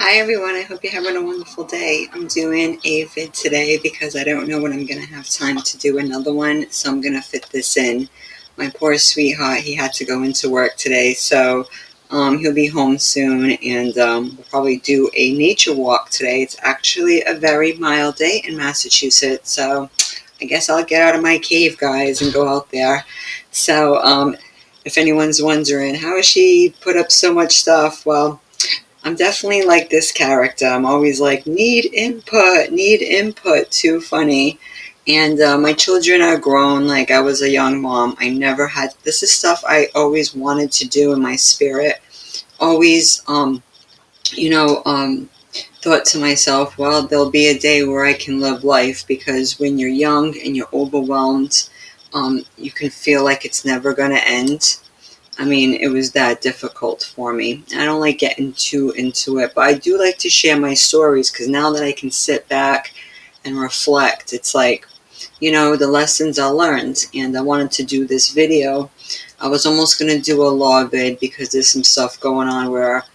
Hi everyone, I hope you're having a wonderful day. I'm doing a vid today because I don't know when I'm going to have time to do another one, so I'm going to fit this in. My poor sweetheart, he had to go into work today, so he'll be home soon, and we'll probably do a nature walk today. It's actually a very mild day in Massachusetts, so I guess I'll get out of my cave, guys, and go out there. So if anyone's wondering, how has she put up so much stuff? Well, I'm definitely like this character. I'm always like, need input, too funny. And my children are grown. Like, I was a young mom. I never had, this is stuff I always wanted to do in my spirit. Always, thought to myself, well, there'll be a day where I can live life, because when you're young and you're overwhelmed, you can feel like it's never going to end. I mean, it was that difficult for me. I don't like getting too into it, but I do like to share my stories, because now that I can sit back and reflect, it's like, the lessons I learned. And I wanted to do this video. I was almost going to do a law vid, because there's some stuff going on where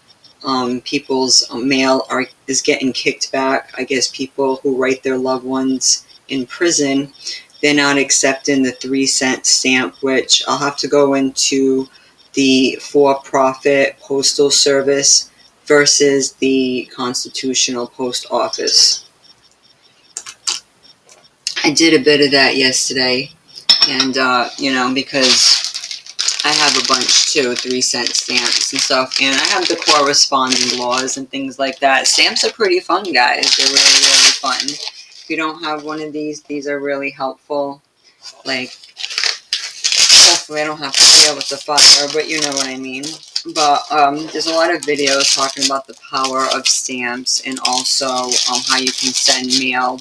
people's mail is getting kicked back. I guess people who write their loved ones in prison, they're not accepting the 3-cent stamp, which I'll have to go into the for-profit postal service versus the constitutional post office. I did a bit of that yesterday, and because I have a bunch too, 3-cent stamps and stuff, and I have the corresponding laws and things like that. Stamps are pretty fun, guys. They're really, really fun. If you don't have one of these are really helpful. Like, hopefully I don't have to deal with the fire, but you know what I mean. But there's a lot of videos talking about the power of stamps, and also how you can send mail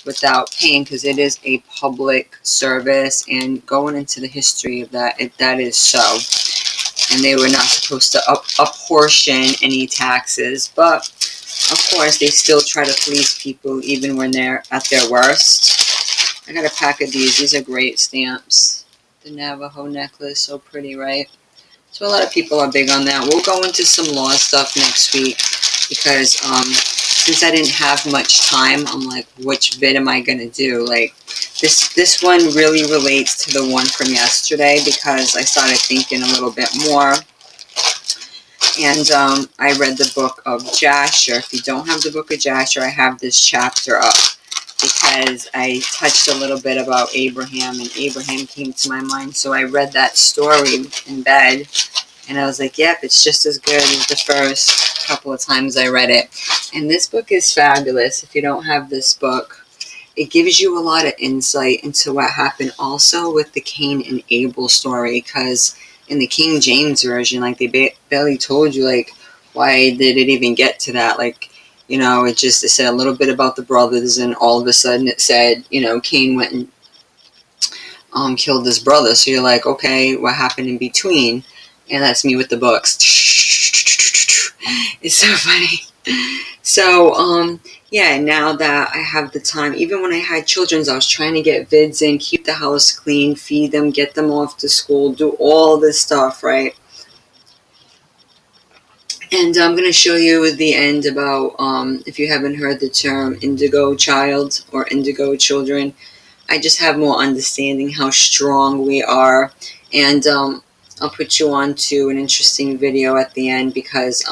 without paying, because it is a public service, and going into the history of that, that is so. And they were not supposed to apportion any taxes, but of course they still try to fleece people even when they're at their worst. I got a pack of these. These are great stamps. The Navajo Necklace, so pretty, right? So a lot of people are big on that. We'll go into some law stuff next week, because since I didn't have much time, I'm like, which vid am I going to do? Like, this one really relates to the one from yesterday, because I started thinking a little bit more. And I read the book of Jasher. If you don't have the book of Jasher, I have this chapter up, because I touched a little bit about Abraham, and Abraham came to my mind. So I read that story in bed, and I was like, yep, it's just as good as the first couple of times I read it. And this book is fabulous. If you don't have this book, it gives you a lot of insight into what happened also with the Cain and Abel story, because in the King James Version, like, they barely told you, like, why did it even get to that? Like, it said a little bit about the brothers, and all of a sudden it said, Cain went and killed his brother. So you're like, okay, what happened in between? And that's me with the books. It's so funny. So, yeah, now that I have the time, even when I had children's, I was trying to get vids in, keep the house clean, feed them, get them off to school, do all this stuff, right? And I'm going to show you at the end about, if you haven't heard the term indigo child or indigo children, I just have more understanding how strong we are. And I'll put you on to an interesting video at the end, because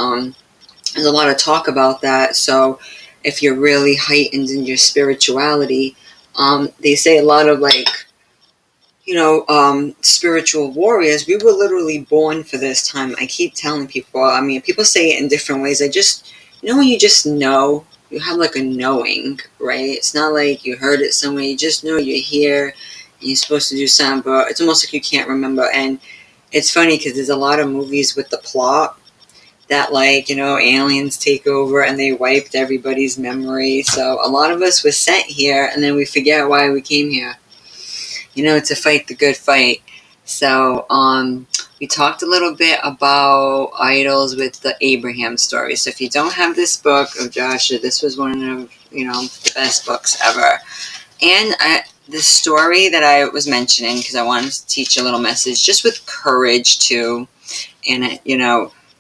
there's a lot of talk about that. So if you're really heightened in your spirituality, they say a lot of, like, spiritual warriors, we were literally born for this time. I keep telling people, I mean, people say it in different ways. I just, when you just know, you have like a knowing, right? It's not like you heard it somewhere. You just know you're here and you're supposed to do something, but it's almost like you can't remember. And it's funny, because there's a lot of movies with the plot that, like, aliens take over and they wiped everybody's memory. So a lot of us were sent here, and then we forget why we came here. To fight the good fight. So, we talked a little bit about idols with the Abraham story. So if you don't have this book of Jasher, this was one of, the best books ever. And the story that I was mentioning, because I wanted to teach a little message, just with courage too, and,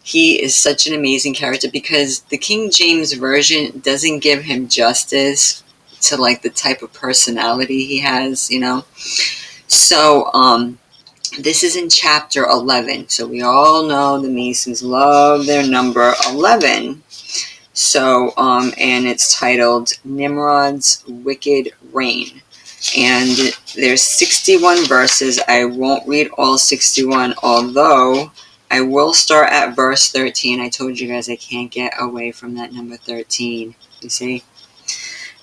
he is such an amazing character because the King James Version doesn't give him justice to like the type of personality he has, you know. So this is in chapter 11. So we all know the Masons love their number 11. So and it's titled Nimrod's Wicked Reign. And there's 61 verses. I won't read all 61, although I will start at verse 13. I told you guys I can't get away from that number 13. You see?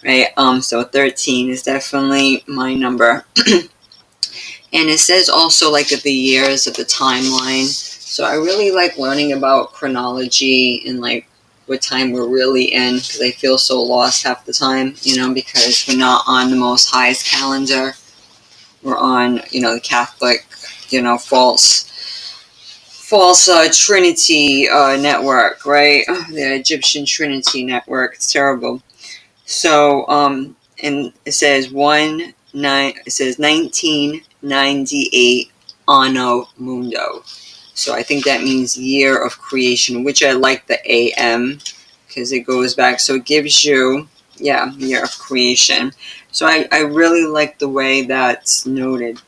Right? So 13 is definitely my number. And it says also like the years of the timeline. So I really like learning about chronology and like what time we're really in, because I feel so lost half the time, you know, because we're not on the Most High's calendar. We're on, you know, the Catholic, you know, false Trinity network, right? The Egyptian Trinity network. It's terrible. So, and it says 1998 Anno Mundo. So I think that means year of creation, which I like the AM because it goes back. So it gives you, yeah, year of creation. So I really like the way that's noted.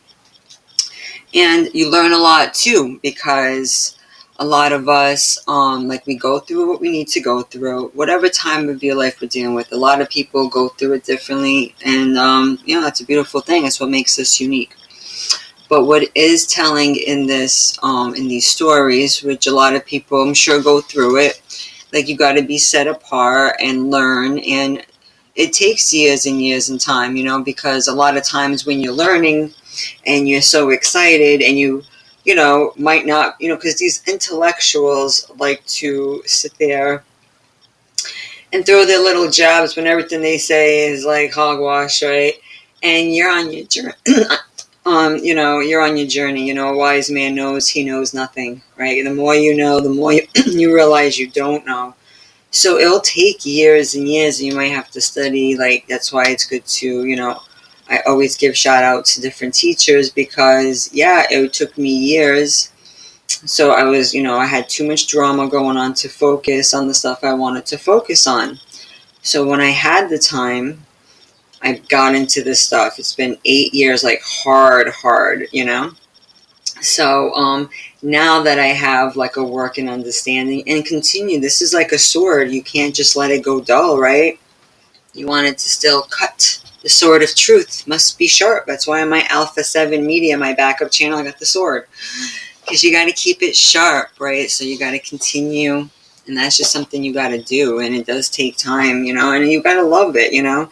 And you learn a lot too, because a lot of us, like we go through what we need to go through, whatever time of your life we're dealing with. A lot of people go through it differently, and you know, that's a beautiful thing. That's what makes us unique. But what is telling in this, in these stories, which a lot of people, I'm sure, go through it, like you got to be set apart and learn, and it takes years and years and time, you know, because a lot of times when you're learning and you're so excited and you know, might not, you know, because these intellectuals like to sit there and throw their little jabs when everything they say is like hogwash, right? And you're on your journey. You know, you're on your journey. You know, a wise man knows he knows nothing, right? The more you know, the more you realize you don't know. So it'll take years and years, and you might have to study. Like, that's why it's good to, you know, I always give shout out to different teachers, because yeah, it took me years. So I was, you know, I had too much drama going on to focus on the stuff I wanted to focus on. So when I had the time, I got into this stuff. It's been 8 years, like hard, you know. So now that I have like a working understanding and continue, this is like a sword. You can't just let it go dull, right? You want it to still cut. The sword of truth must be sharp. That's why on my Alpha 7 Media, my backup channel, I got the sword. Because you got to keep it sharp, right? So you got to continue. And that's just something you got to do. And it does take time, you know. And you got to love it, you know.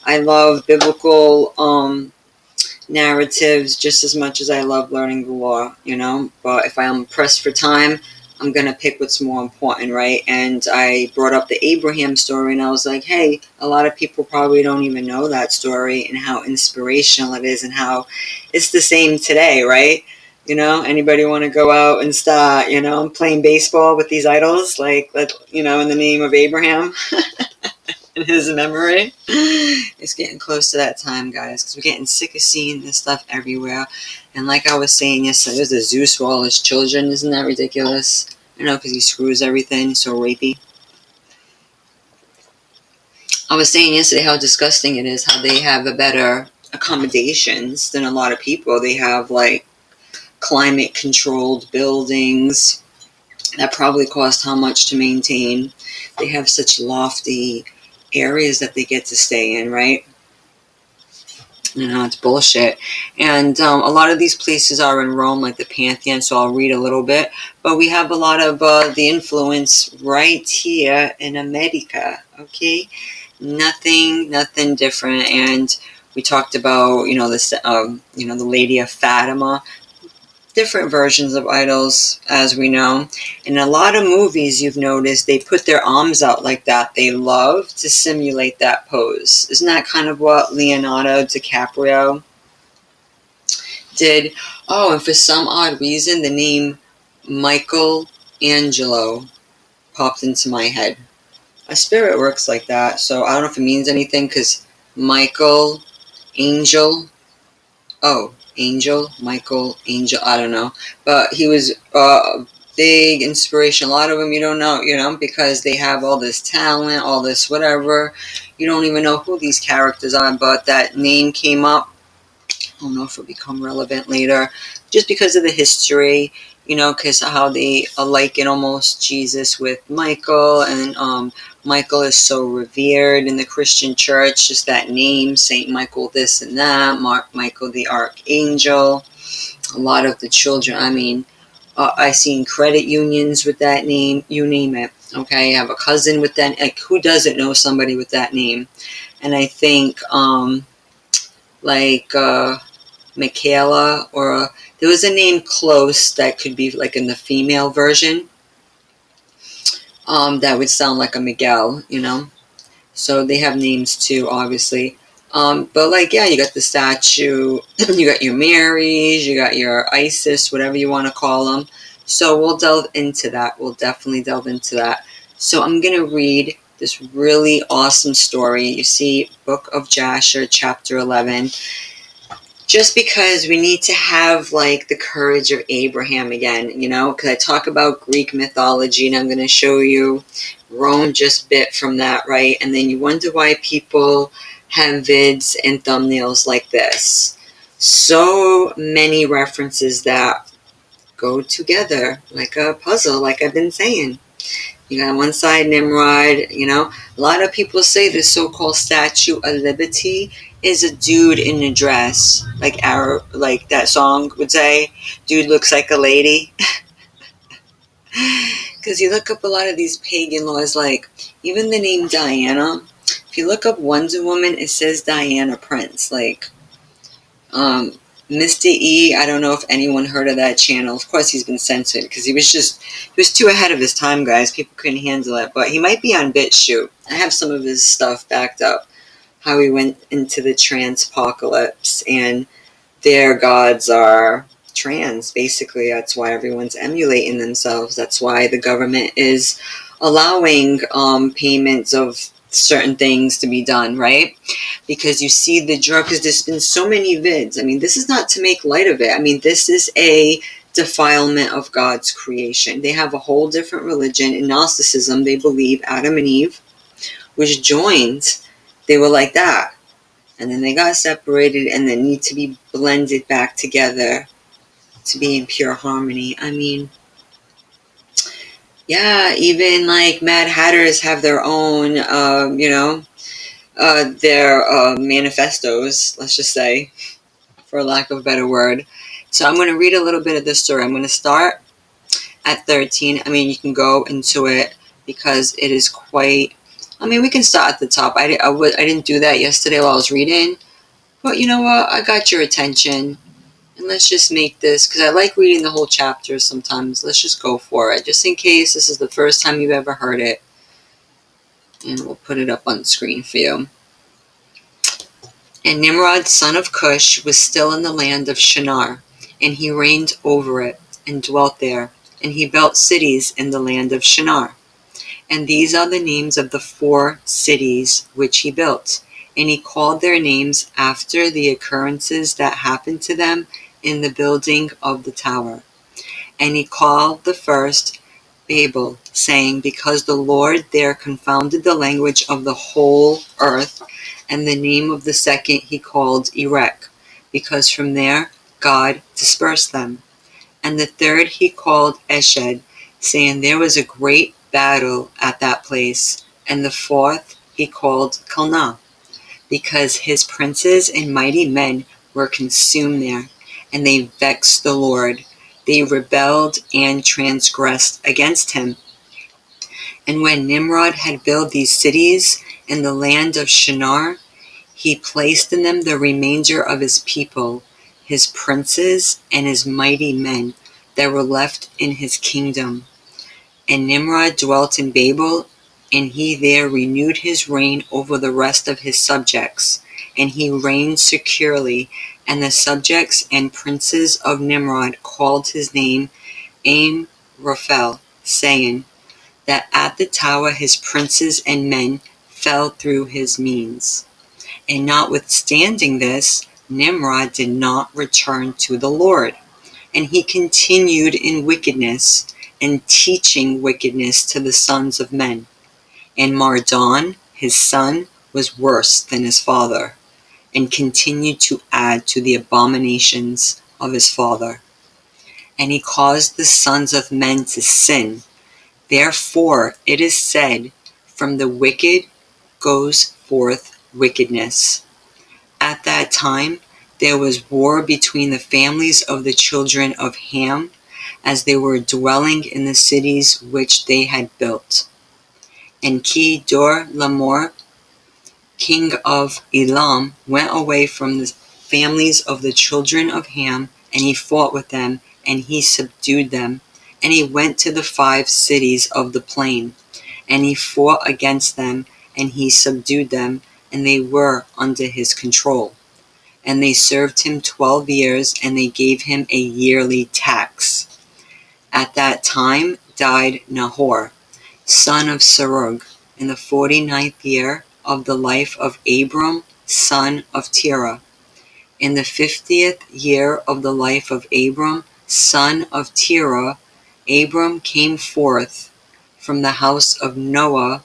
I love biblical narratives just as much as I love learning the law, you know. But if I'm pressed for time, I'm going to pick what's more important, right? And I brought up the Abraham story, and I was like, hey, a lot of people probably don't even know that story and how inspirational it is and how it's the same today, right? You know, anybody want to go out and start, you know, playing baseball with these idols, like, you know, in the name of Abraham? In his memory. It's getting close to that time, guys, because we're getting sick of seeing this stuff everywhere. And like I was saying yesterday, there's the Zeus for all his children. Isn't that ridiculous? You know, because he screws everything, so rapey. I was saying yesterday how disgusting it is how they have a better accommodations than a lot of people. They have like climate controlled buildings that probably cost how much to maintain. They have such lofty areas that they get to stay in, right? You know, it's bullshit. And a lot of these places are in Rome, like the Pantheon, so I'll read a little bit. But we have a lot of the influence right here in America, okay? Nothing different. And we talked about, you know, this, you know, the Lady of Fatima. Different versions of idols, as we know. In a lot of movies, you've noticed they put their arms out like that. They love to simulate that pose. Isn't that kind of what Leonardo DiCaprio did? Oh, and for some odd reason, the name Michelangelo popped into my head. A spirit works like that, so I don't know if it means anything, because Michael, Angel, oh, Angel, Michael, Angel, I don't know. But he was big inspiration. A lot of them you don't know, because they have all this talent, all this whatever. You don't even know who these characters are, but that name came up. I don't know if it'll become relevant later, just because of the history, because how they liken almost Jesus with Michael, and Michael is so revered in the Christian church, just that name, Saint Michael this and that, Michael the Archangel. A lot of the children, I seen credit unions with that name, you name it. Okay, I have a cousin with that. Like, who doesn't know somebody with that name? And I think, Michaela, or there was a name close that could be like in the female version. That would sound like a Miguel. So they have names too, obviously. But yeah, you got the statue, you got your Marys, you got your Isis, whatever you want to call them. So we'll delve into that. We'll definitely delve into that. So I'm going to read this really awesome story. You see, Book of Jasher, chapter 11. Just because we need to have the courage of Abraham again, because I talk about Greek mythology, and I'm going to show you Rome just bit from that, right? And then you wonder why people have vids and thumbnails like this. So many references that go together like a puzzle, like I've been saying. You got on one side Nimrod, a lot of people say the so-called Statue of Liberty is a dude in a dress, like that song would say, dude looks like a lady. Because you look up a lot of these pagan laws, even the name Diana. If you look up Wonder Woman, it says Diana Prince. Mr. E, I don't know if anyone heard of that channel. Of course, he's been censored because he was too ahead of his time, guys. People couldn't handle it. But he might be on BitChute. I have some of his stuff backed up. How he went into the trans-apocalypse, and their gods are trans, basically. That's why everyone's emulating themselves. That's why the government is allowing payments of certain things to be done, right? Because you see the drug, because there's been so many vids. This is not to make light of it. This is a defilement of God's creation. They have a whole different religion. In Gnosticism, they believe Adam and Eve, which joined, they were like that. And then they got separated and then need to be blended back together to be in pure harmony. Yeah, even Mad Hatters have their own, their manifestos, let's just say, for lack of a better word. So I'm going to read a little bit of this story. I'm going to start at 13. You can go into it because it is quite... we can start at the top. I didn't do that yesterday while I was reading. But you know what? I got your attention. And let's just make this, because I like reading the whole chapter sometimes. Let's just go for it. Just in case this is the first time you've ever heard it. And we'll put it up on the screen for you. And Nimrod, son of Cush, was still in the land of Shinar, and he reigned over it, and dwelt there. And he built cities in the land of Shinar. And these are the names of the 4 cities which he built. And he called their names after the occurrences that happened to them in the building of the tower. And he called the first Babel, saying, because the Lord there confounded the language of the whole earth. And the name of the second he called Erech, because from there God dispersed them. And the third he called Eshed, saying there was a great battle at that place. And the fourth he called Calneh, because his princes and mighty men were consumed there, and they vexed the Lord. They rebelled and transgressed against him. And when Nimrod had built these cities in the land of Shinar, he placed in them the remainder of his people, his princes and his mighty men that were left in his kingdom. And Nimrod dwelt in Babel, and he there renewed his reign over the rest of his subjects. And he reigned securely, and the subjects and princes of Nimrod called his name Amraphel, saying that at the tower his princes and men fell through his means. And notwithstanding this, Nimrod did not return to the Lord, and he continued in wickedness, and teaching wickedness to the sons of men. And Mardon, his son, was worse than his father, and continued to add to the abominations of his father. And he caused the sons of men to sin. Therefore it is said, from the wicked goes forth wickedness. At that time there was war between the families of the children of Ham, as they were dwelling in the cities which they had built. And Kedor-Laomer, king of Elam, went away from the families of the children of Ham, and he fought with them, and he subdued them. And he went to the 5 cities of the plain, and he fought against them, and he subdued them, and they were under his control. And they served him 12 years, and they gave him a yearly tax. At that time died Nahor, son of Serug, in the 49th year of the life of Abram, son of Terah. In the 50th year of the life of Abram, son of Terah, Abram came forth from the house of Noah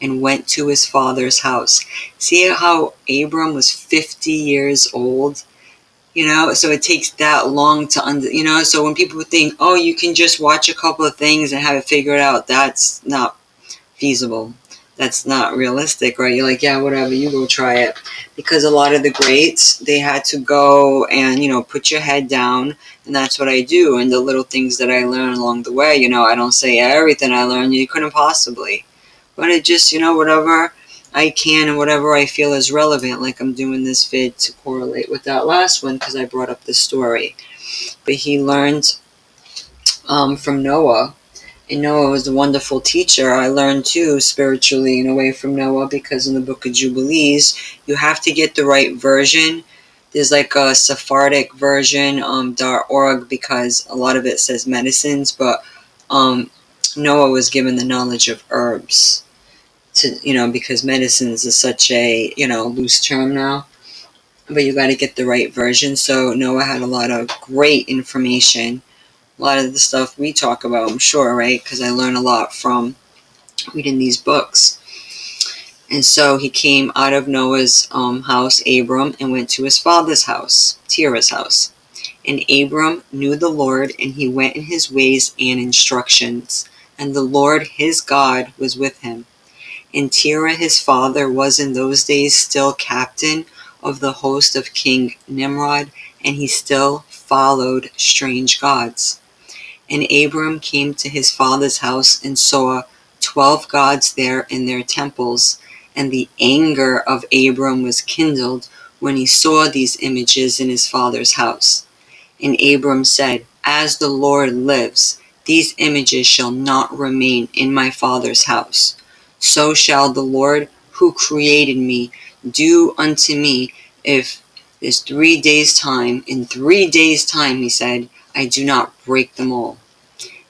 and went to his father's house. See how Abram was 50 years old? So it takes that long to so when people think, oh, you can just watch a couple of things and have it figured out, that's not feasible. That's not realistic, right? You're like, yeah, whatever, you go try it. Because a lot of the greats, they had to go and, put your head down, and that's what I do. And the little things that I learn along the way, I don't say everything I learned, you couldn't possibly. But it just, whatever I can and whatever I feel is relevant, like I'm doing this vid to correlate with that last one because I brought up the story. But he learned from Noah. And Noah was a wonderful teacher. I learned too spiritually in a way from Noah, because in the book of Jubilees, you have to get the right version. There's like a Sephardic version, .org, because a lot of it says medicines, but Noah was given the knowledge of herbs because medicines is such a, loose term now. But you got to get the right version. So Noah had a lot of great information. A lot of the stuff we talk about, I'm sure, right? Because I learn a lot from reading these books. And so he came out of Noah's house, Abram, and went to his father's house, Terah's house. And Abram knew the Lord, and he went in his ways and instructions. And the Lord his God was with him. And Terah his father was in those days still captain of the host of King Nimrod, and he still followed strange gods. And Abram came to his father's house and saw 12 gods there in their temples. And the anger of Abram was kindled when he saw these images in his father's house. And Abram said, as the Lord lives, these images shall not remain in my father's house. So shall the Lord who created me do unto me if this 3 days' time, in 3 days' time, he said, I do not break them all.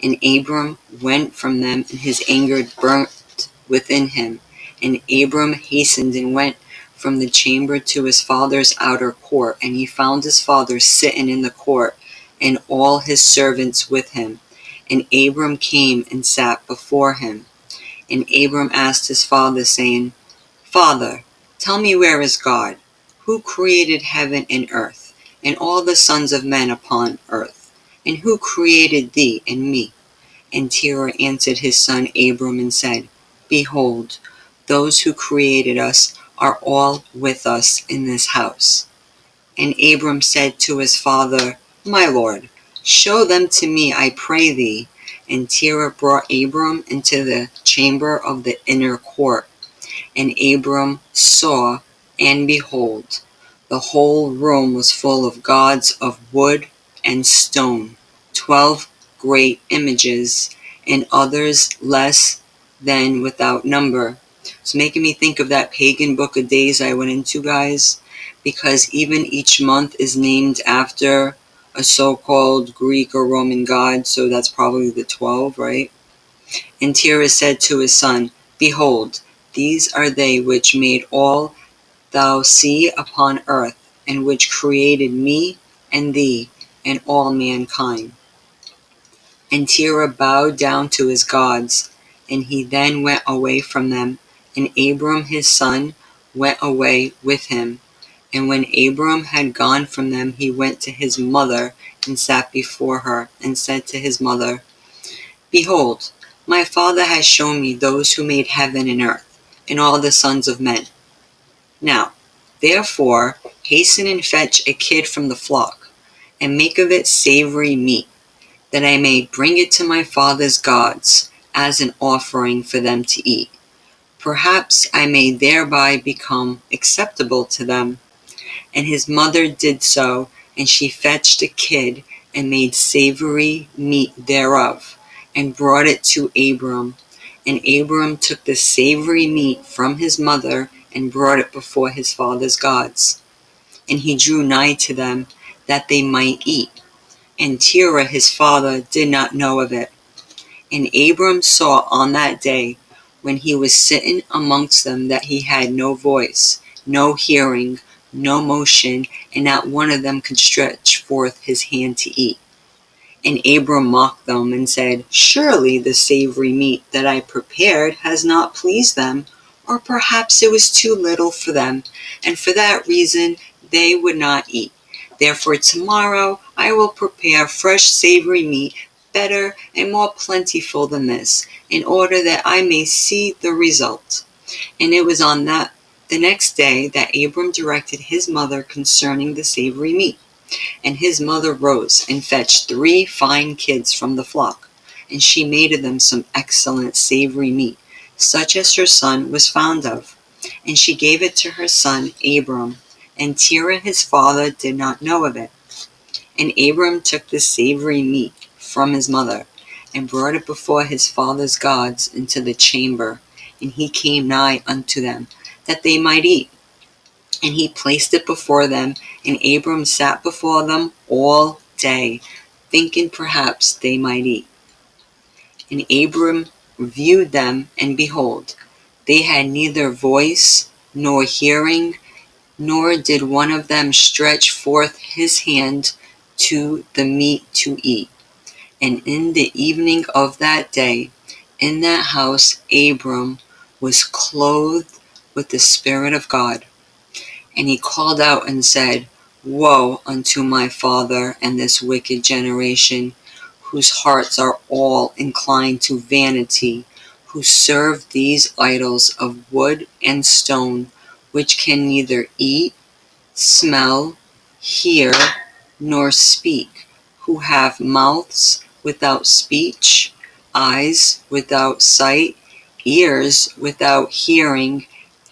And Abram went from them, and his anger burnt within him. And Abram hastened and went from the chamber to his father's outer court. And he found his father sitting in the court, and all his servants with him. And Abram came and sat before him. And Abram asked his father, saying, Father, tell me, where is God, who created heaven and earth, and all the sons of men upon earth? And who created thee and me? And Terah answered his son Abram and said, Behold, those who created us are all with us in this house. And Abram said to his father, My lord, show them to me, I pray thee. And Terah brought Abram into the chamber of the inner court. And Abram saw, and behold, the whole room was full of gods of wood and stone, 12 great images, and others less than without number. It's making me think of that pagan book of days I went into, guys, because even each month is named after a so-called Greek or Roman god, so that's probably the 12, right? And Terah said to his son, Behold, these are they which made all thou see upon earth, and which created me and thee and all mankind. And Terah bowed down to his gods, and he then went away from them, and Abram his son went away with him. And when Abram had gone from them, he went to his mother, and sat before her, and said to his mother, Behold, my father has shown me those who made heaven and earth, and all the sons of men. Now, therefore, hasten and fetch a kid from the flock, and make of it savory meat, that I may bring it to my father's gods, as an offering for them to eat. Perhaps I may thereby become acceptable to them. And his mother did so, and she fetched a kid, and made savory meat thereof, and brought it to Abram. And Abram took the savory meat from his mother, and brought it before his father's gods. And he drew nigh to them, that they might eat. And Terah his father did not know of it. And Abram saw on that day, when he was sitting amongst them, that he had no voice, no hearing, no motion, and not one of them could stretch forth his hand to eat. And Abram mocked them, and said, Surely the savory meat that I prepared has not pleased them, or perhaps it was too little for them, and for that reason they would not eat. Therefore tomorrow I will prepare fresh savory meat, better and more plentiful than this, in order that I may see the result. And it was on the next day that Abram directed his mother concerning the savory meat. And his mother rose and fetched 3 fine kids from the flock, and she made of them some excellent savory meat, such as her son was fond of. And she gave it to her son Abram, and Terah his father did not know of it. And Abram took the savory meat from his mother, and brought it before his father's gods into the chamber, and he came nigh unto them, that they might eat. And he placed it before them, and Abram sat before them all day, thinking perhaps they might eat. And Abram viewed them, and behold, they had neither voice nor hearing, nor did one of them stretch forth his hand to the meat to eat. And in the evening of that day, in that house Abram was clothed with the Spirit of God. And he called out and said, Woe unto my father and this wicked generation, whose hearts are all inclined to vanity, who serve these idols of wood and stone, which can neither eat, smell, hear, nor speak, who have mouths without speech, eyes without sight, ears without hearing,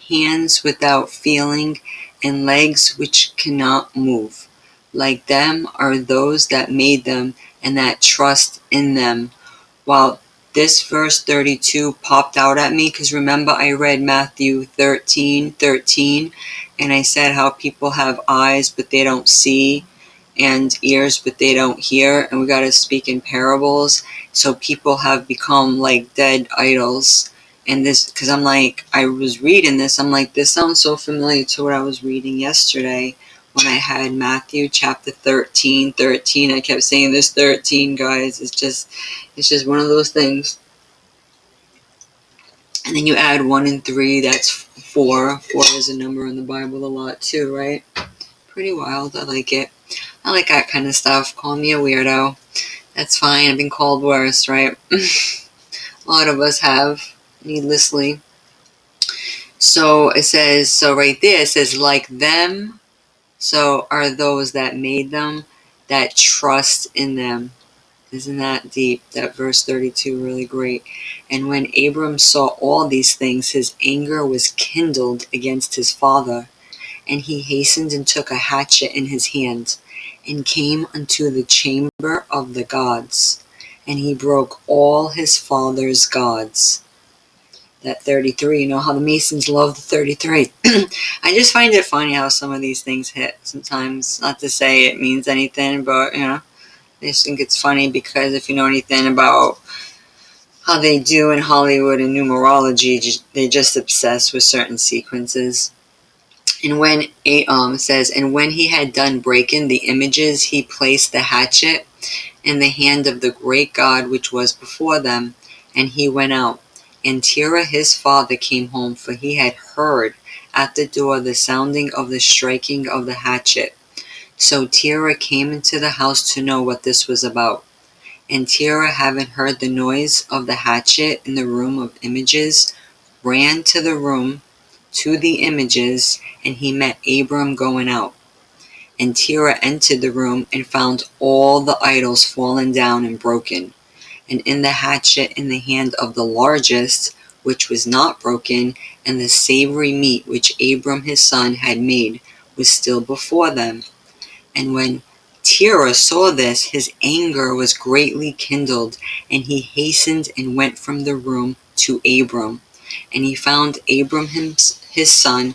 hands without feeling, and legs which cannot move. Like them are those that made them, and that trust in them. While this verse 32 popped out at me, because remember I read Matthew 13:13, and I said how people have eyes but they don't see, and ears but they don't hear, and we got to speak in parables. So people have become like dead idols. And this, because I was reading this, I'm like, this sounds so familiar to what I was reading yesterday when I had Matthew chapter 13:13. I kept saying this 13, guys. It's just one of those things. And then you add 1 and 3, that's 4. 4 is a number in the Bible a lot too, right? Pretty wild. I like it. I like that kind of stuff. Call me a weirdo. That's fine. I've been called worse, right? A lot of us have, needlessly. So it says, so right there it says, like them, so are those that made them, that trust in them. Isn't that deep? That verse 32, really great. And when Abram saw all these things, his anger was kindled against his father. And he hastened and took a hatchet in his hand, and came unto the chamber of the gods. And he broke all his father's gods. That 33, you know how the Masons love the 33. I just find it funny how some of these things hit sometimes. Not to say it means anything, but, I just think it's funny because if you know anything about how they do in Hollywood and numerology, they just obsess with certain sequences. And when says, and when he had done breaking the images, he placed the hatchet in the hand of the great God which was before them, and he went out. And Terah his father came home, for he had heard at the door the sounding of the striking of the hatchet. So Terah came into the house to know what this was about. And Terah, having heard the noise of the hatchet in the room of images, ran to the room to the images, and he met Abram going out. And Terah entered the room and found all the idols fallen down and broken, and in the hatchet in the hand of the largest, which was not broken, and the savory meat which Abram his son had made was still before them. And when Terah saw this, his anger was greatly kindled, and he hastened and went from the room to Abram. And he found Abram his son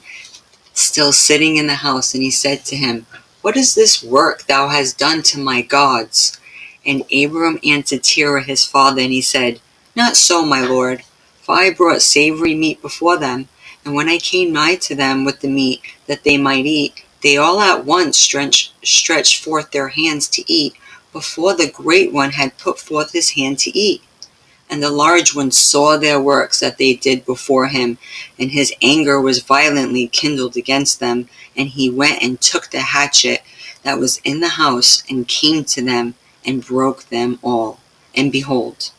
still sitting in the house, and he said to him, What is this work thou hast done to my gods? And Abram answered Terah his father, and he said, Not so, my lord, for I brought savory meat before them, and when I came nigh to them with the meat that they might eat, they all at once stretched forth their hands to eat, before the great one had put forth his hand to eat. And the large one saw their works that they did before him, and his anger was violently kindled against them, and he went and took the hatchet that was in the house, and came to them, and broke them all. And behold,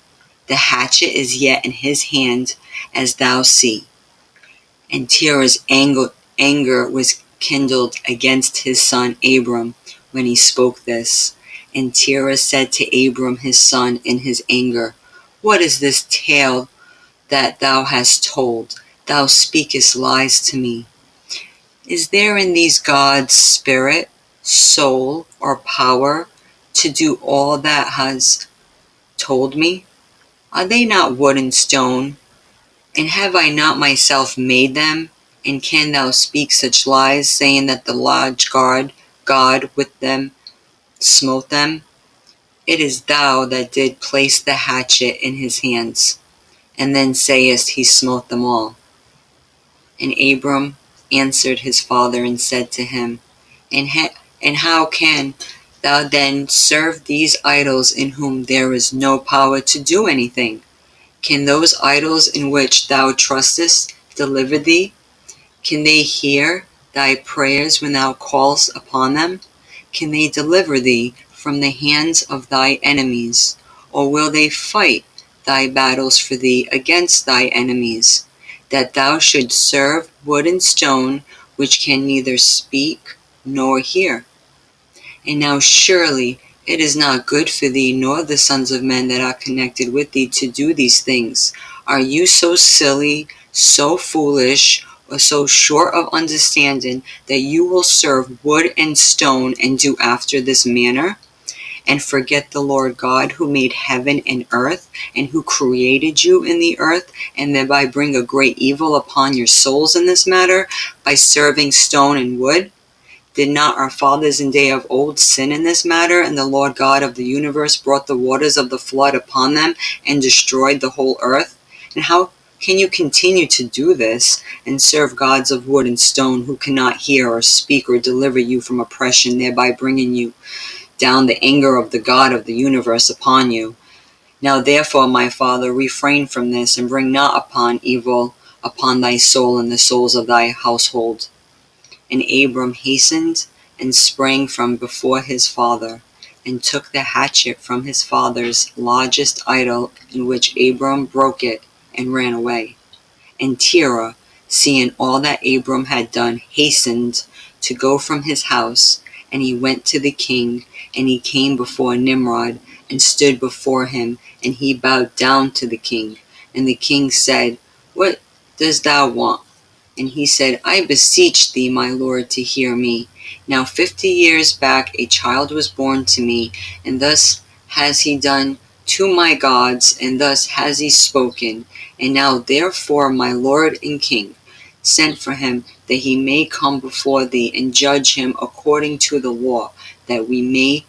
the hatchet is yet in his hand, as thou see. And Terah's anger was kindled against his son Abram when he spoke this. And Terah said to Abram his son in his anger, What is this tale that thou hast told? Thou speakest lies to me. Is there in these gods spirit, soul, or power to do all that has told me? Are they not wood and stone? And have I not myself made them? And can thou speak such lies, saying that the large God with them smote them? It is thou that did place the hatchet in his hands, and then sayest he smote them all. And Abram answered his father and said to him, And how can thou then serve these idols in whom there is no power to do anything? Can those idols in which thou trustest deliver thee? Can they hear thy prayers when thou callest upon them? Can they deliver thee from the hands of thy enemies? Or will they fight thy battles for thee against thy enemies, that thou shouldst serve wood and stone, which can neither speak nor hear? And now surely it is not good for thee nor the sons of men that are connected with thee to do these things. Are you so silly, so foolish, or so short of understanding that you will serve wood and stone and do after this manner? And forget the Lord God who made heaven and earth, and who created you in the earth, and thereby bring a great evil upon your souls in this matter, by serving stone and wood? Did not our fathers in day of old sin in this matter, and the Lord God of the universe brought the waters of the flood upon them, and destroyed the whole earth? And how can you continue to do this, and serve gods of wood and stone, who cannot hear or speak or deliver you from oppression, thereby bringing you down the anger of the God of the universe upon you? Now therefore, my father, refrain from this, and bring not upon evil upon thy soul and the souls of thy household. And Abram hastened and sprang from before his father, and took the hatchet from his father's largest idol, in which Abram broke it, and ran away. And Terah, seeing all that Abram had done, hastened to go from his house, and he went to the king, and he came before Nimrod, and stood before him, and he bowed down to the king. And the king said, What dost thou want? And he said, I beseech thee, my lord, to hear me. Now 50 years back a child was born to me, and thus has he done to my gods, and thus has he spoken. And now therefore, my lord and king, send for him, that he may come before thee, and judge him according to the law, that we may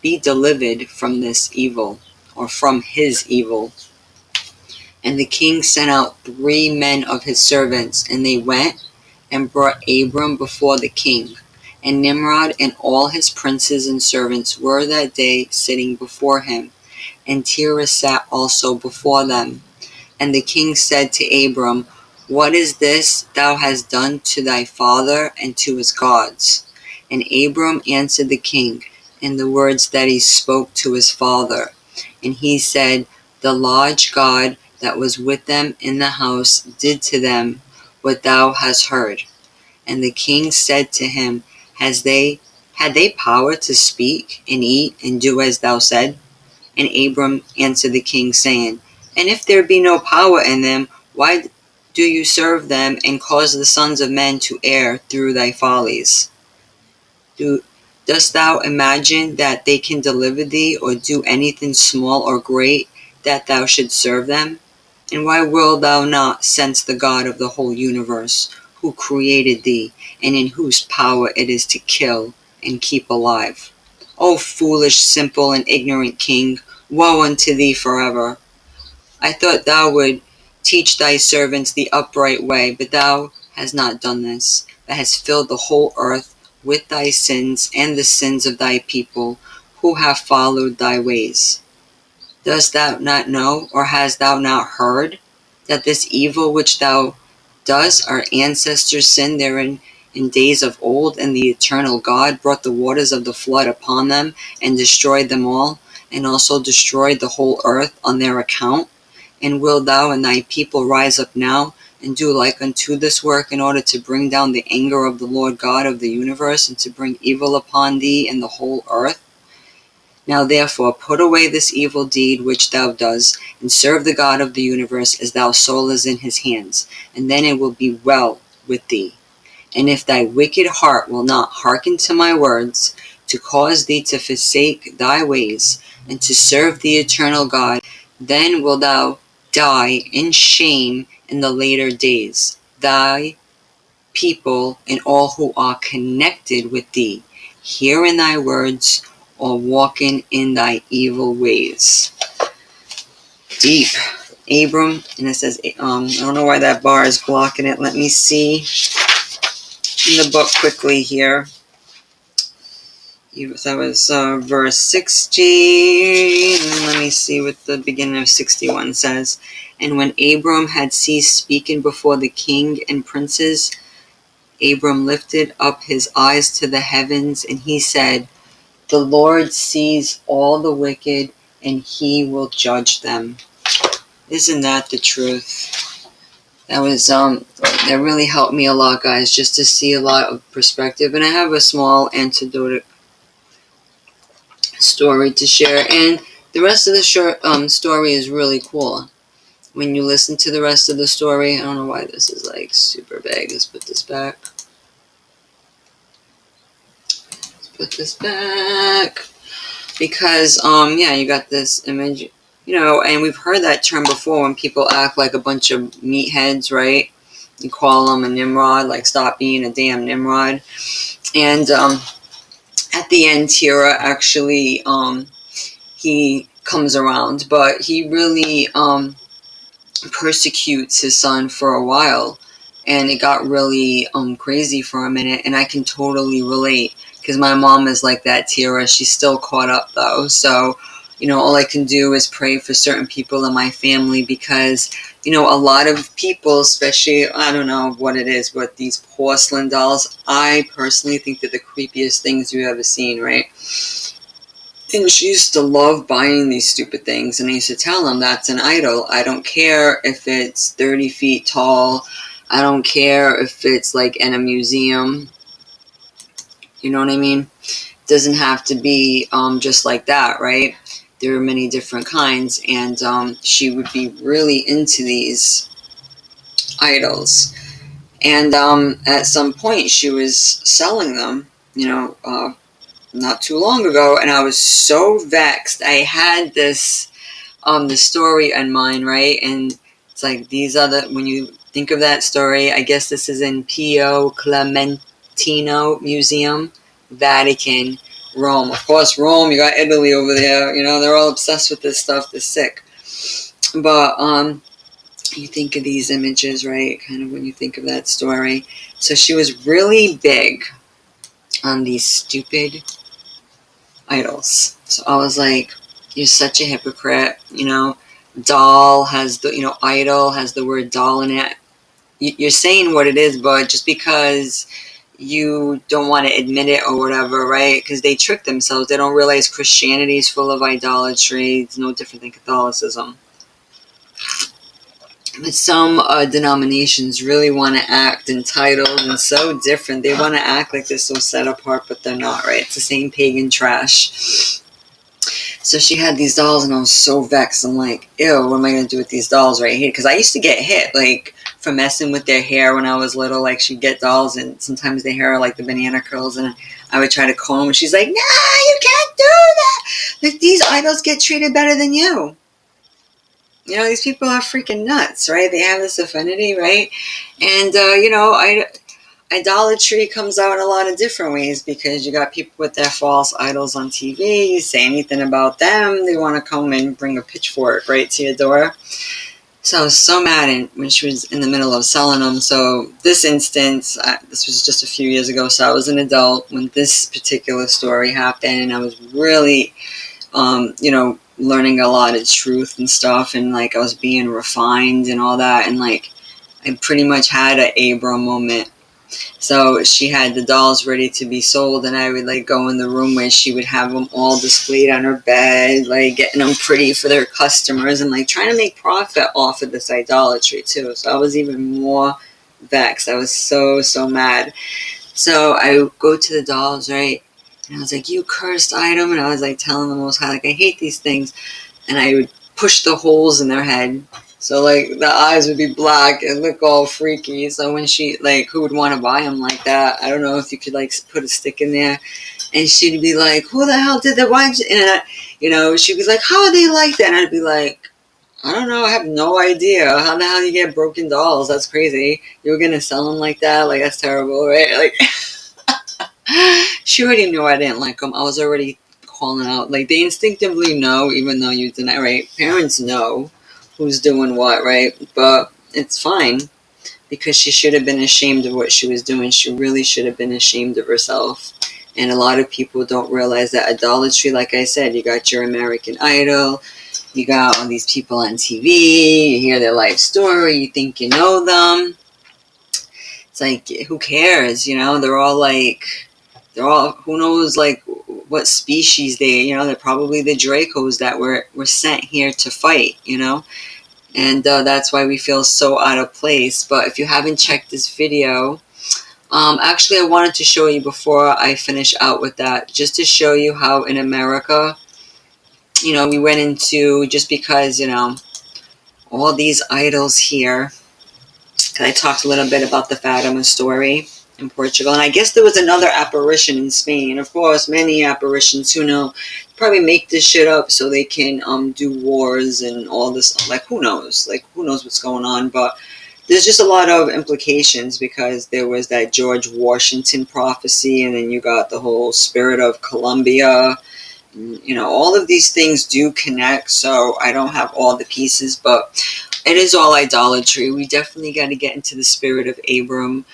be delivered from this evil, or from his evil. And the king sent out 3 men of his servants, and they went and brought Abram before the king. And Nimrod and all his princes and servants were that day sitting before him, and Terah sat also before them. And the king said to Abram, What is this thou hast done to thy father and to his gods? And Abram answered the king in the words that he spoke to his father. And he said, The large God that was with them in the house did to them what thou hast heard. And the king said to him, Had they power to speak and eat and do as thou said? And Abram answered the king, saying, And if there be no power in them, why do you serve them and cause the sons of men to err through thy follies? Dost thou imagine that they can deliver thee, or do anything small or great, that thou shouldst serve them? And why wilt thou not sense the God of the whole universe, who created thee, and in whose power it is to kill and keep alive? O foolish, simple, and ignorant king, woe unto thee forever! I thought thou would teach thy servants the upright way, but thou hast not done this, but hast filled the whole earth with thy sins and the sins of thy people, who have followed thy ways. Dost thou not know, or hast thou not heard, that this evil which thou dost, our ancestors sinned therein in days of old, and the eternal God brought the waters of the flood upon them, and destroyed them all, and also destroyed the whole earth on their account? And wilt thou and thy people rise up now, and do like unto this work, in order to bring down the anger of the Lord God of the universe, and to bring evil upon thee and the whole earth? Now therefore put away this evil deed which thou dost, and serve the God of the universe as thou soul is in his hands, and then it will be well with thee. And if thy wicked heart will not hearken to my words, to cause thee to forsake thy ways, and to serve the eternal God, then wilt thou die in shame in the later days, thy people and all who are connected with thee, hearing thy words, or walking in thy evil ways. Deep. Abram, and it says, I don't know why that bar is blocking it. Let me see in the book quickly here. That was verse 60. And let me see what the beginning of 61 says. And when Abram had ceased speaking before the king and princes, Abram lifted up his eyes to the heavens, and he said, The Lord sees all the wicked, and he will judge them. Isn't that the truth? That was that really helped me a lot, guys, just to see a lot of perspective. And I have a small anecdote story to share, and the rest of the short story is really cool. When you listen to the rest of the story, I don't know why this is like super big. Let's put this back. Because yeah, you got this image, and we've heard that term before when people act like a bunch of meatheads, right? You call them a Nimrod, like, stop being a damn Nimrod. And at the end, Terah actually he comes around, but he really persecutes his son for a while, and it got really crazy for a minute. And I can totally relate, because my mom is like that, Terah. She's still caught up though, so all I can do is pray for certain people in my family, because a lot of people, especially, I don't know what it is, but these porcelain dolls, I personally think they're the creepiest things you've ever seen, right? And she used to love buying these stupid things, and I used to tell them, that's an idol. I don't care if it's 30 feet tall. I don't care if it's like in a museum. You know what I mean? It doesn't have to be just like that, right? There are many different kinds, and she would be really into these idols. And at some point, she was selling them, not too long ago, and I was so vexed. I had this the story in mind, right? And it's like, these are when you think of that story, I guess this is in Pio Clementino Museum, Vatican, Rome. Of course, Rome, you got Italy over there, they're all obsessed with this stuff. They're sick. But you think of these images, right? Kind of when you think of that story. So she was really big on these stupid idols. So I was like, you're such a hypocrite, Doll has the, idol has the word doll in it. You're saying what it is, but just because you don't want to admit it or whatever, right? Because they trick themselves. They don't realize Christianity is full of idolatry. It's no different than Catholicism. But some denominations really want to act entitled and so different. They want to act like they're so set apart, but they're not, right? It's the same pagan trash. So she had these dolls, and I was so vexed. I'm like, ew, what am I going to do with these dolls right here? Because I used to get hit, like, for messing with their hair when I was little. Like, she'd get dolls, and sometimes their hair, like the banana curls, and I would try to comb, and she's like, nah, you can't do that. Like, these idols get treated better than you. These people are freaking nuts, right? They have this affinity, right? And, idolatry comes out in a lot of different ways, because you got people with their false idols on TV. You say anything about them, they want to come and bring a pitchfork right to your door. So I was so mad when she was in the middle of selling them. So this instance, this was just a few years ago, so I was an adult when this particular story happened, and I was really, learning a lot of truth and stuff, and like I was being refined and all that, and like I pretty much had an Abram moment. So she had the dolls ready to be sold, and I would like go in the room where she would have them all displayed on her bed, like getting them pretty for their customers, and like trying to make profit off of this idolatry too. So I was even more vexed. I was so mad. So I would go to the dolls, right? And I was like, you cursed item. And I was like telling the Most High, like, I hate these things. And I would push the holes in their head. So, like, the eyes would be black and look all freaky. So when she, like, who would want to buy them like that? I don't know if you could, like, put a stick in there. And she'd be like, who the hell did that? Why did you? And, she'd be like, how are they like that? And I'd be like, I don't know. I have no idea. How the hell you get broken dolls? That's crazy. You were going to sell them like that? Like, that's terrible, right? Like... She already knew I didn't like them. I was already calling out. Like, they instinctively know, even though you deny, right? Parents know who's doing what, right? But it's fine, because she should have been ashamed of what she was doing. She really should have been ashamed of herself. And a lot of people don't realize that idolatry, like I said, you got your American Idol, you got all these people on TV, you hear their life story, you think you know them. It's like, who cares, They're all, who knows, like, what species they're probably the Dracos that were sent here to fight, and that's why we feel so out of place. But if you haven't checked this video, actually I wanted to show you before I finish out with that, just to show you how in America, we went into, just because, all these idols here, because I talked a little bit about the Fatima story in Portugal, and I guess there was another apparition in Spain. Of course, many apparitions, who know, probably make this shit up so they can do wars and all this. Like, who knows? Like, who knows what's going on? But there's just a lot of implications, because there was that George Washington prophecy, and then you got the whole spirit of Columbia. All of these things do connect, so I don't have all the pieces, but it is all idolatry. We definitely got to get into the spirit of Abram.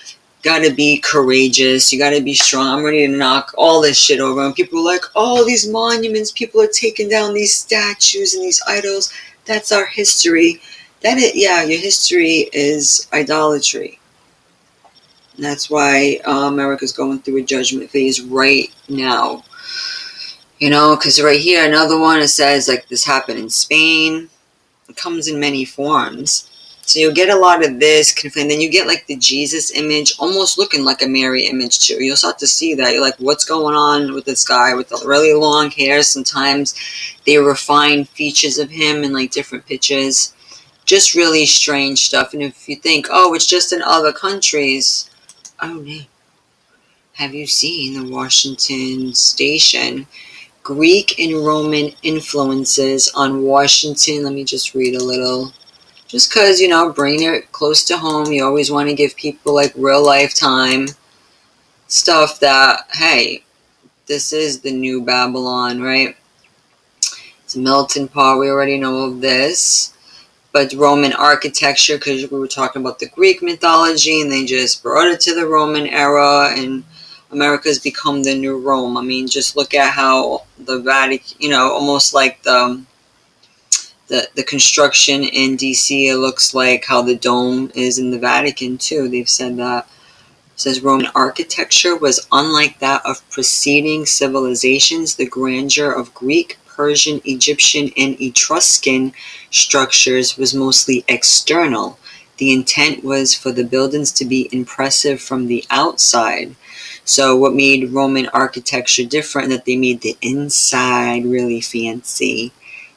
Got to be courageous. You got to be strong. I'm ready to knock all this shit over. And people are like, oh, these monuments, people are taking down these statues and these idols. That's our history. Your history is idolatry. And that's why America's going through a judgment phase right now. Because right here, another one, it says, like, this happened in Spain. It comes in many forms. So you'll get a lot of this, and then you get, like, the Jesus image, almost looking like a Mary image, too. You'll start to see that. You're like, what's going on with this guy with the really long hair? Sometimes they refine features of him in, like, different pictures. Just really strange stuff. And if you think, oh, it's just in other countries, oh, no. Have you seen the Washington station? Greek and Roman influences on Washington. Let me just read a little. Just because, bringing it close to home, you always want to give people, like, real lifetime stuff that, hey, this is the new Babylon, right? It's Milton Paul. We already know of this. But Roman architecture, because we were talking about the Greek mythology, and they just brought it to the Roman era, and America's become the new Rome. I mean, just look at how the Vatican, you know, almost like the construction in DC, it looks like how the dome is in the Vatican too. They've said that. It says Roman architecture was unlike that of preceding civilizations. The grandeur of Greek, Persian, Egyptian, and Etruscan structures was mostly external. The intent was for the buildings to be impressive from the outside. So what made Roman architecture different? That they made the inside really fancy.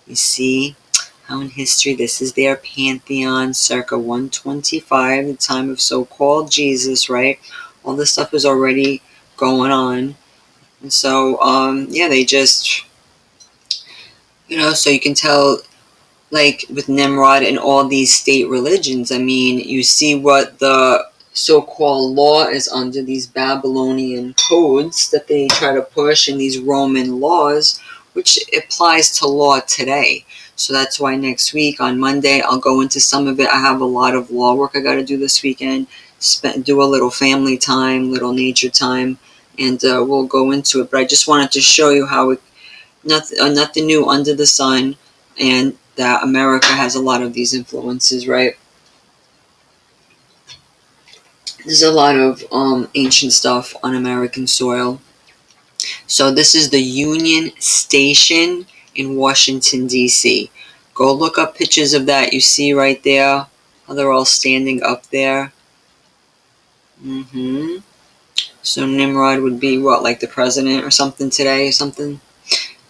You see how in history this is their Pantheon, circa 125, the time of so-called Jesus, right? All this stuff is already going on. And so, yeah, they just, you know, so you can tell, like, with Nimrod and all these state religions, I mean, you see what the so-called law is under these Babylonian codes that they try to push, and these Roman laws, which applies to law today. So that's why next week on Monday I'll go into some of it. I have a lot of law work I got to do this weekend. Do a little family time, little nature time, and we'll go into it. But I just wanted to show you how nothing new under the sun, and that America has a lot of these influences, right? There's a lot of ancient stuff on American soil. So this is the Union Station in Washington, D.C. Go look up pictures of that. You see right there how they're all standing up there. So Nimrod would be what, like the president or something today or something?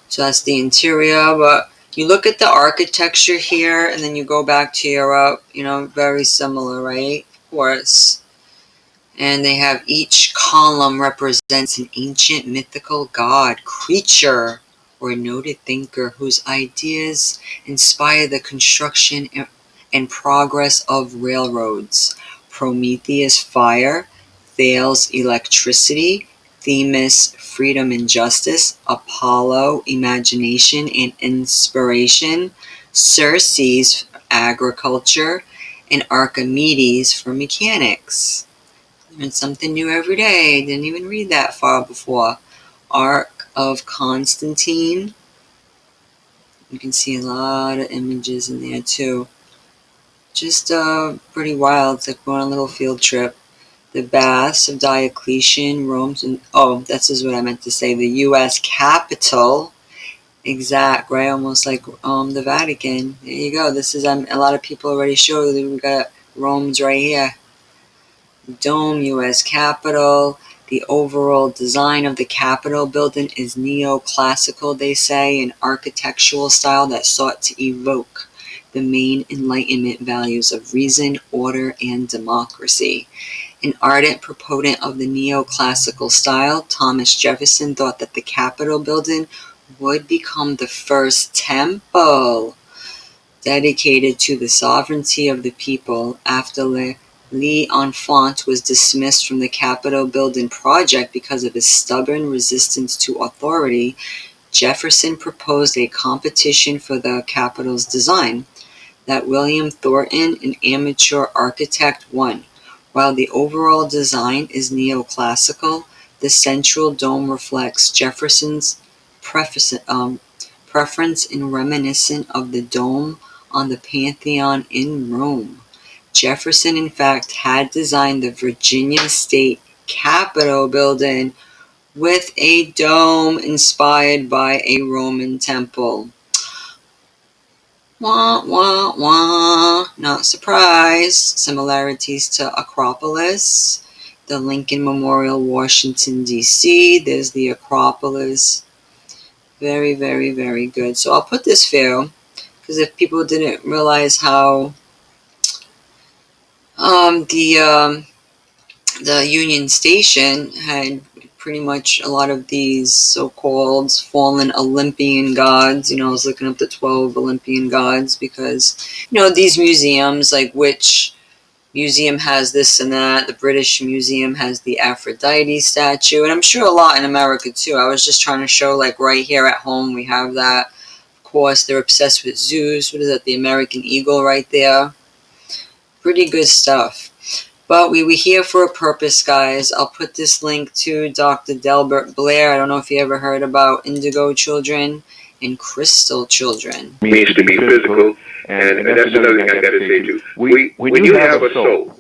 So that's the interior, but you look at the architecture here, and then you go back to Europe, you know, very similar, right? Of course. And they have each column represents an ancient mythical god, creature, or noted thinker whose ideas inspire the construction and progress of railroads. Prometheus, fire; Thales, electricity; Themis, freedom and justice; Apollo, imagination and inspiration; Circe, agriculture; and Archimedes for mechanics. Learn something new every day. Didn't even read that far before. Ark of Constantine. You can see a lot of images in there too. Just pretty wild. It's like going on a little field trip. The baths of Diocletian, Rome, and this is what I meant to say. The U.S. Capitol, exact, right? Almost like the Vatican. There you go. This is a lot of people already showed that we got Rome's right here. Dome, U.S. Capitol. The overall design of the Capitol building is neoclassical, they say, an architectural style that sought to evoke the main Enlightenment values of reason, order, and democracy. An ardent proponent of the neoclassical style, Thomas Jefferson thought that the Capitol building would become the first temple dedicated to the sovereignty of the people. After L'Enfant was dismissed from the Capitol building project because of his stubborn resistance to authority, Jefferson proposed a competition for the Capitol's design that William Thornton, an amateur architect, won. While the overall design is neoclassical, the central dome reflects Jefferson's preference and reminiscent of the dome on the Pantheon in Rome. Jefferson, in fact, had designed the Virginia State Capitol building with a dome inspired by a Roman temple. Wah, wah, wah. Not surprised. Similarities to Acropolis. The Lincoln Memorial, Washington, D.C. There's the Acropolis. Very, very, very good. So I'll put this for, because if people didn't realize how the Union Station had pretty much a lot of these so-called fallen Olympian gods. You know, I was looking up the 12 Olympian gods because, you know, these museums, like which museum has this and that. The British Museum has the Aphrodite statue, and I'm sure a lot in America too. I was just trying to show, like right here at home we have that. Of course, they're obsessed with zoos. What is that? The American eagle right there. Pretty good stuff. But we were here for a purpose, guys. I'll put this link to Dr. Delbert Blair. I don't know if you ever heard about indigo children and crystal children. It means to be physical, and that's another thing I got to say too. When you have a soul,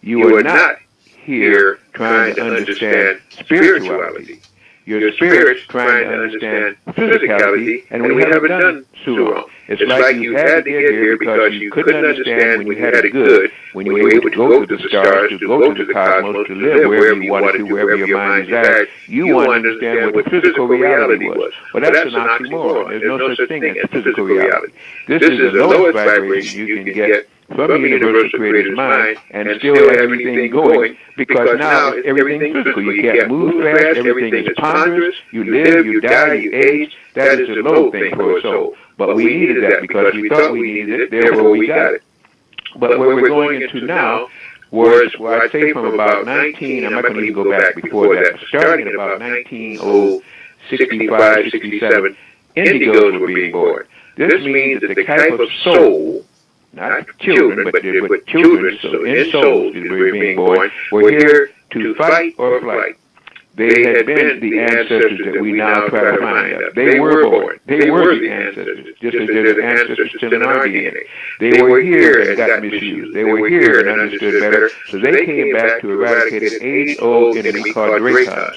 you are not here trying to understand spirituality. Your spirit's trying to understand physicality, and we haven't done so wrong. It's like you had to get here because you couldn't understand when you had it good, when you were able to go to the stars, to go to the cosmos, to live wherever you wanted to, wherever your mind desired. You want to understand what the physical reality was. Well, that's an oxymoron. There's no such thing as physical reality. This is the lowest vibration you can get from the universal creator's mind and still have everything going, because now everything's physical. You can't move fast, everything is ponderous, you live, you die, you age. That is the low thing for a soul. But we needed that because we thought we needed it, therefore we got it. But where we're going into now was, well, I'd say from about 19, I'm not going to even go back before that, starting at about 1965, 67, indigos were being born. This means that the type of soul, not children, but children, so in souls that were being born, were here to fight or flight. They had been the ancestors that we now try to find out. They were born. They were the ancestors, just as they're the ancestors still in our DNA. They were here and got misused. They were here and understood better, so they came back to eradicate an age-old enemy called the Raycons.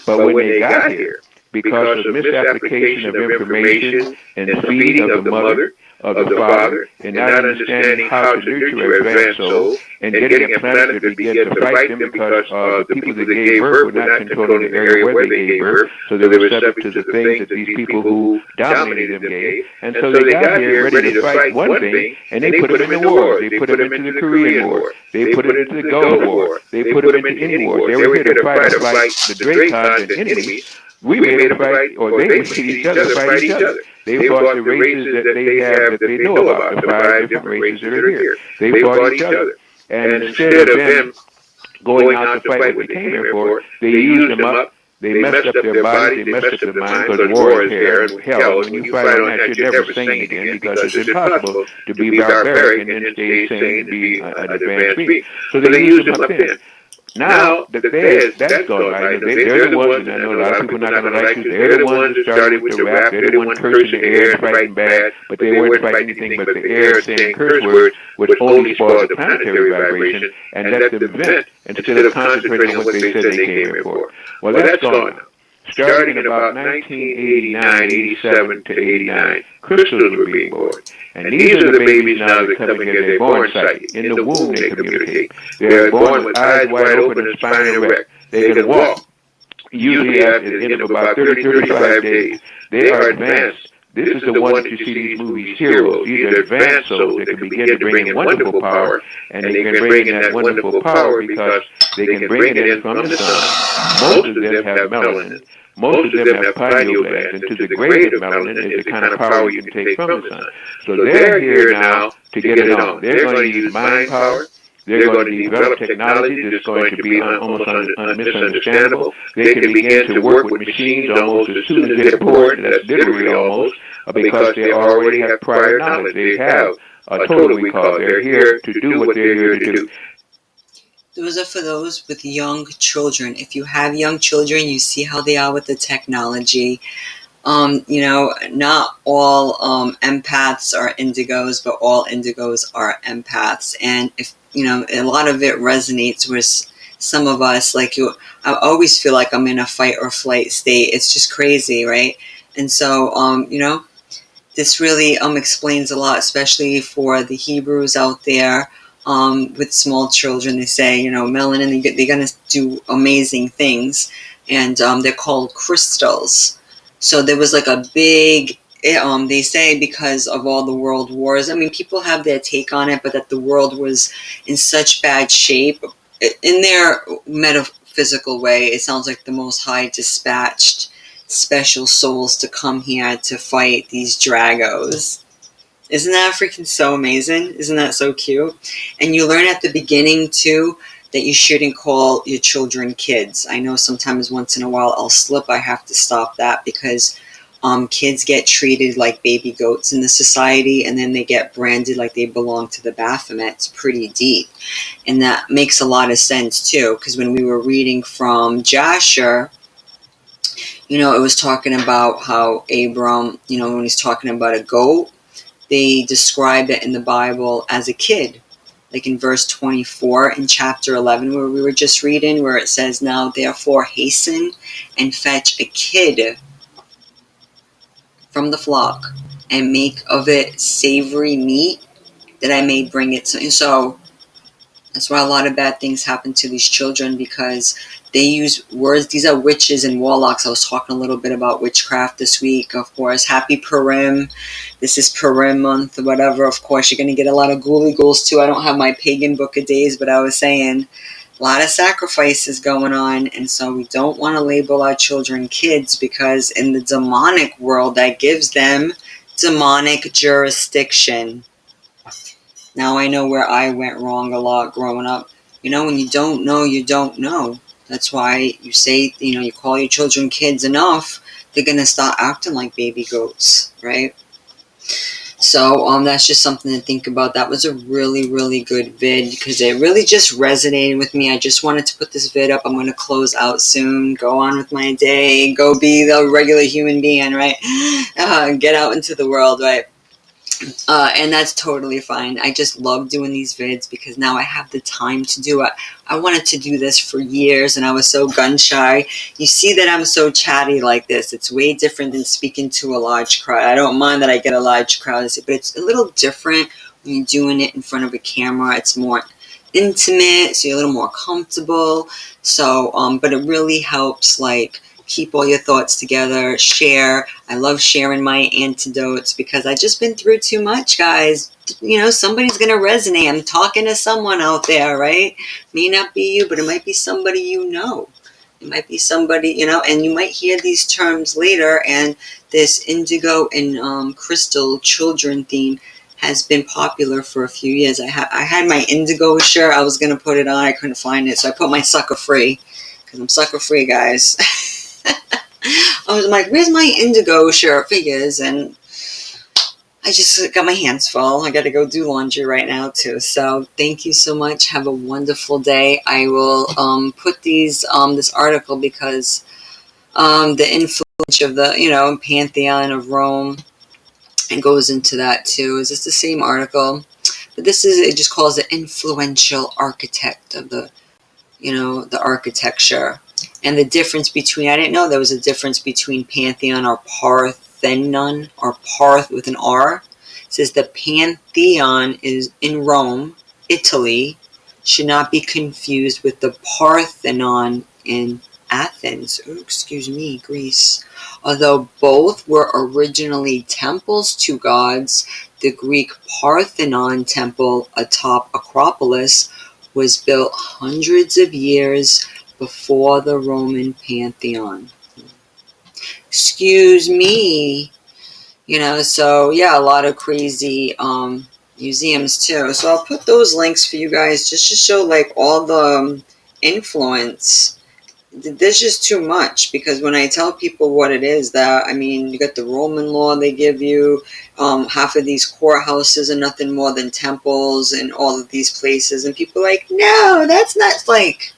But when they got here, because of misapplication of information and feeding of the mother, of the father, and not understanding how to nurture an advanced soul, and getting a planet to begin to fight them because the people that gave birth were not controlling the area where they gave birth, so they were subject to the things that these people who dominated them gave. And so they got here ready to fight one thing, and they put them in the war. They put them into the Korean War. They put them into the Gulf War. They put them into any war. They were here to fight or flight the Dracons and enemies. We made a fight, or they made each other fight each other. They fought the races that they have, that they know about, the 5 different races that are here. They fought each other. And instead of them going out to fight what they came here for, they used them up. They messed up their bodies, they messed up their mind, because war is here, and hell, when you fight on that, you're never sane again, because it's impossible to be barbaric and then stay sane and be an advanced being. So they used them up then. Now, that's gone, right? They're the ones, and I know a lot of people are not going to like you, they're the ones that started with the rap, they're the ones cursing the air and fighting bad, but they weren't fighting anything but the air, saying curse words, which only spoiled the planetary vibration, and let them vent, instead of concentrating on what they said they came here for. Well, that's gone now. Starting in about 1989, 87 to 89, crystals were being born. And these are the babies now that come here, they're born sighted. In the womb they communicate. They're born with eyes wide open and spine erect. They can walk, usually at the end of about 30, 35 days. They are advanced. This is the one that you see these movies heroes. These are advanced souls that can begin to bring in wonderful power, and they can bring in that wonderful power because they can bring it in from the sun. Most of them have melanin. Most of them have pineal glands, and to the grade of melanin is the kind of power you can take from the sun. So they're here now to get it on. They're going to use mind power. They're going to develop technology that's going to be almost misunderstandable. They can begin to work with machines almost as soon as they're born, that's literally almost, because they already have prior knowledge. They have a total recall. They're here to do what they're here to do. Those are for those with young children. If you have young children, you see how they are with the technology. Not all empaths are indigos, but all indigos are empaths. And if, a lot of it resonates with some of us. Like I always feel like I'm in a fight or flight state. It's just crazy, right? And so, this really explains a lot, especially for the Hebrews out there. With small children, they say, melanin, they're going to do amazing things. And they're called crystals. So there was like a big, they say because of all the world wars. I mean, people have their take on it, but that the world was in such bad shape. In their metaphysical way, it sounds like the Most High dispatched special souls to come here to fight these dragos. Isn't that freaking so amazing? Isn't that so cute? And you learn at the beginning, too, that you shouldn't call your children kids. I know sometimes once in a while I'll slip. I have to stop that because kids get treated like baby goats in the society, and then they get branded like they belong to the Baphomet. It's pretty deep. And that makes a lot of sense too, because when we were reading from Jasher, it was talking about how Abram, when he's talking about a goat, they describe it in the Bible as a kid. Like in verse 24 in chapter 11, where we were just reading, where it says, "Now therefore hasten and fetch a kid from the flock, and make of it savory meat, that I may bring it to." And so that's why a lot of bad things happen to these children, because they use words. These are witches and warlocks. I was talking a little bit about witchcraft this week, of course. Happy Purim. This is Purim month or whatever. Of course, you're going to get a lot of ghouly ghouls too. I don't have my pagan book of days, but I was saying a lot of sacrifices going on. And so we don't want to label our children kids, because in the demonic world, that gives them demonic jurisdiction. Now I know where I went wrong a lot growing up. When you don't know, you don't know. That's why you say, you call your children kids enough, they're going to start acting like baby goats, right? So that's just something to think about. That was a really, really good vid, because it really just resonated with me. I just wanted to put this vid up. I'm going to close out soon, go on with my day, go be the regular human being, right? Get out into the world, right? And that's totally fine. I just love doing these vids, because now I have the time to do it. I wanted to do this for years, and I was so gun shy. You see that I'm so chatty like this. It's way different than speaking to a large crowd. I don't mind that I get a large crowd, but it's a little different when you're doing it in front of a camera. It's more intimate, so you're a little more comfortable. So, but it really helps, like, keep all your thoughts together, share. I love sharing my antidotes, because I've just been through too much, guys. Somebody's going to resonate. I'm talking to someone out there, right? May not be you, but it might be somebody you know. It might be somebody, and you might hear these terms later. And this indigo and crystal children theme has been popular for a few years. I had my indigo shirt. I was going to put it on. I couldn't find it, so I put my sucker free, because I'm sucker free, guys. I was like, where's my indigo shirt figures? And I just got my hands full. I got to go do laundry right now too. So thank you so much. Have a wonderful day. I will put this article, because the influence of the Pantheon of Rome, it goes into that too. Is this the same article? But it just calls the influential architect of the architecture. And the difference between, I didn't know there was a difference between Pantheon or Parthenon, or Parth with an R. It says the Pantheon is in Rome, Italy, should not be confused with the Parthenon in Athens, Greece. Although both were originally temples to gods, the Greek Parthenon temple atop Acropolis was built hundreds of years before the Roman Pantheon. Excuse me. So yeah, a lot of crazy museums too. So I'll put those links for you guys, just to show like all the influence. There's just too much, because when I tell people what it is, you got the Roman law they give you. Half of these courthouses are nothing more than temples, and all of these places, and people are like, no, that's not, like,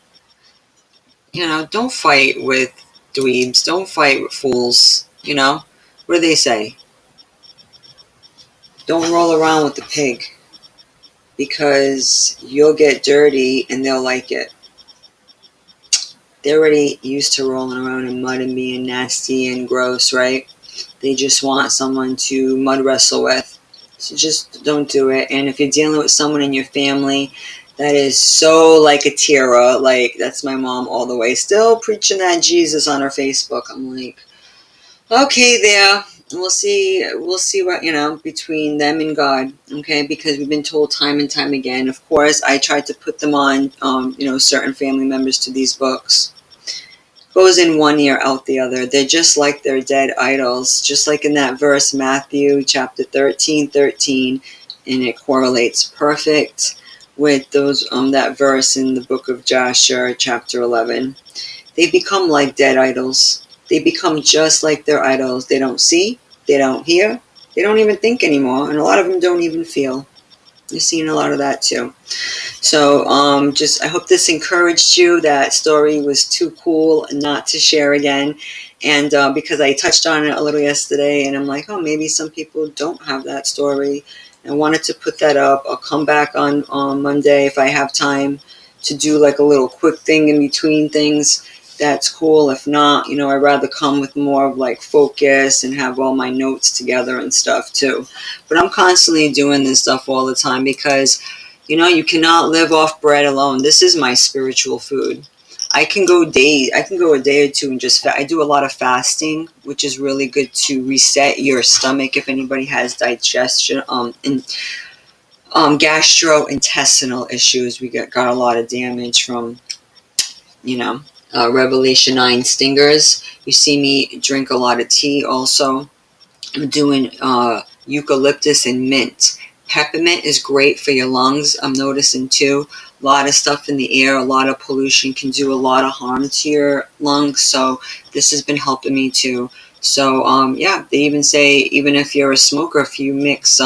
don't fight with dweebs, don't fight with fools. What do they say? Don't roll around with the pig, because you'll get dirty and they'll like it. They're already used to rolling around in mud and being nasty and gross, right? They just want someone to mud wrestle with. So just don't do it. And if you're dealing with someone in your family that is so like a Tira, like that's my mom all the way, still preaching that Jesus on her Facebook. I'm like, okay, there. We'll see what, between them and God, okay? Because we've been told time and time again. Of course, I tried to put them on, certain family members to these books. Goes in one ear, out the other. They're just like their dead idols, just like in that verse, Matthew chapter 13:13, and it correlates perfect with those that verse in the book of Jasher, chapter 11. They become like dead idols. they become just like their idols. They don't see, they don't hear, they don't even think anymore, and a lot of them don't even feel. You're seeing a lot of that too. So I hope this encouraged you. That story was too cool not to share again. And because I touched on it a little yesterday, and I'm like, oh, maybe some people don't have that story. I wanted to put that up. I'll come back on Monday if I have time to do like a little quick thing in between things. That's cool. If not, I'd rather come with more of like focus and have all my notes together and stuff too. But I'm constantly doing this stuff all the time because, you cannot live off bread alone. This is my spiritual food. I can go a day or two and just I do a lot of fasting, which is really good to reset your stomach if anybody has digestion and gastrointestinal issues. We got a lot of damage from Revelation 9 stingers. You see me drink a lot of tea also. I'm doing eucalyptus and mint. Peppermint is great for your lungs. I'm noticing too. A lot of stuff in the air, a lot of pollution can do a lot of harm to your lungs. So this has been helping me too. So they even say even if you're a smoker, if you mix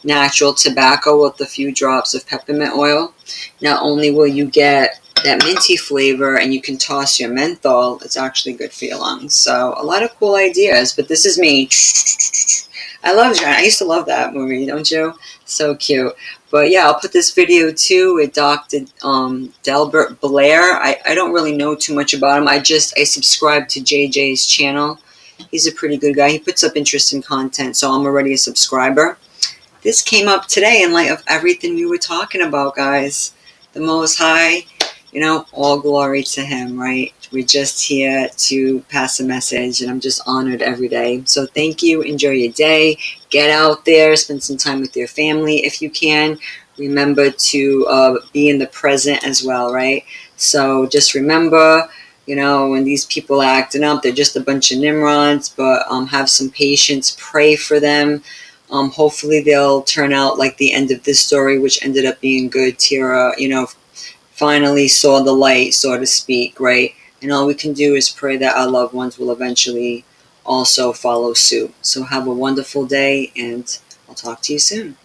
natural tobacco with a few drops of peppermint oil, not only will you get that minty flavor and you can toss your menthol, it's actually good for your lungs. So a lot of cool ideas, but this is me. I love John. I used to love that movie, don't you? So cute. But yeah, I'll put this video too with Dr. Delbert Blair. I don't really know too much about him. I subscribe to JJ's channel. He's a pretty good guy. He puts up interesting content, so I'm already a subscriber. This came up today in light of everything we were talking about, guys. The Most High, all glory to him, right? We're just here to pass a message, and I'm just honored every day. So thank you. Enjoy your day. Get out there. Spend some time with your family if you can. Remember to be in the present as well, right? So just remember, when these people are acting up, they're just a bunch of Nimrods, but have some patience. Pray for them. Hopefully they'll turn out like the end of this story, which ended up being good. Tira, finally saw the light, so to speak, right? And all we can do is pray that our loved ones will eventually also follow suit. So have a wonderful day, and I'll talk to you soon.